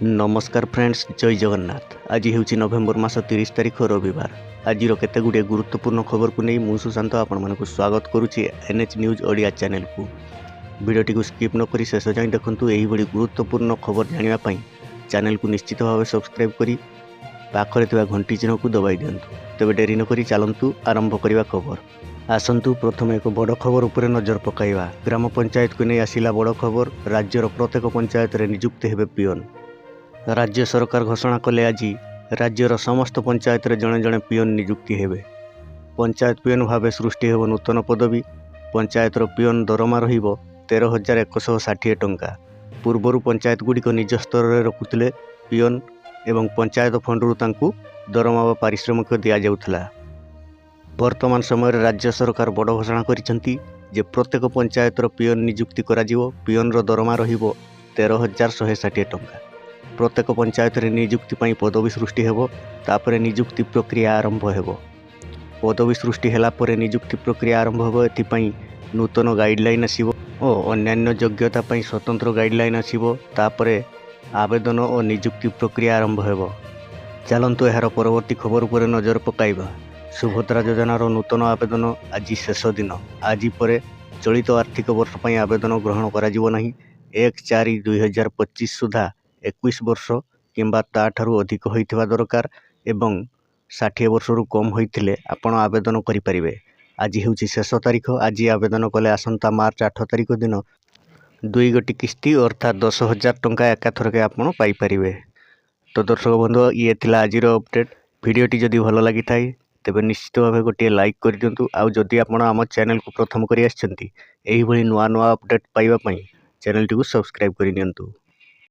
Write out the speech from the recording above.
नमस्कार फ्रेंड्स, जय जगन्नाथ। आज हूँ नवेम्बर मास 30 तारिख रविवार। आज केते गुड़े गुरुत्वपूर्ण खबर को नहीं मुझे सुशांत आपण स्वागत करुच्ची एनएच न्यूज ओडिया चैनल को। वीडियो को स्किप न करी शेष जाए देखूँ। यही गुरुत्वपूर्ण खबर जानापी चैनल को निश्चित भाव सब्सक्राइब करी पाखरे घंटी चिन्ह को दबाई दिंतु। तेज डेरी नक चलतु आरंभ करने खबर। आसतु प्रथम एक बड़ खबर उपर नजर पकाइबा। ग्राम पंचायत को नहीं आसिला बड़ खबर। राज्यर प्रत्येक पंचायत में नियुक्ति हेबे पिओन। राज्य सरकार घोषणा कले आज राज्यर समस्त पंचायत रे जड़े जड़े पिओन नियुक्ति हेबे। पंचायत पिओन भाव सृष्टि हेब नूतन पदवी। पंचायत पिओन दरमा रहिबो 13,160 टंका। पूर्वर पंचायत गुड़िक निज स्तर में रखुले पिओन एवं पंचायत फंडरू तांकू दरमा व पारिश्रमिक दि जाउथला। वर्तमान समय राज्य सरकार बड़ घोषणा करिसेंती जे प्रत्येक पंचायत पिओन नियुक्ति करा जिवो। पिओन रो दरमा रहिबो 13,160 टंका। प्रत्येक पंचायत रे नियुक्ति पाई पदवी सृष्टि हेबो। तापरे नियुक्ति प्रक्रिया आरंभ हेबो। पदवी सृष्टि हेला परे नियुक्ति प्रक्रिया आरंभ हेबो। एथिपाई नूतन गाइडलाइन आसीबो और अन्यान्य योग्यता पाई स्वतंत्र गाइडलाइन आसीबो। तापरे आवेदन और नियुक्ति प्रक्रिया आरंभ हेबो। चलंतु एहार परवर्ती खबर पर नजर पकाइबा। सुभद्रा योजनार नूतन आवेदन आज शेष दिन। आज पर चलित आर्थिक वर्ष पाई आवेदन ग्रहण करा जिवो नाही। 1/4/2025 सुधा 21 वर्ष किंबा ताठारू अधिक होइथिबा दरकार एवं 60 वर्षरू कम होइथिले आपण आवेदन करि परिबे। आज हेउची शेष तारीख। आज आवेदन कले आसंता मार्च 8 तारीख दिन 2 गोटी किस्ती अर्थात 10,000 टंका एकाथरके आपण पाई परिबे। तो दर्शक बंधु, ये थिला आजिर अपडेट। वीडियोटी जदि भल लागि थाए तेबे निश्चित भाव गोटे लाइक कर दियंतु। आउ जदि आपण आम चैनल को प्रथम करि आछंती एही भली नुआ नुआ अपडेट पाइबा पई चैनल टी को सब्सक्राइब करि नियंतु।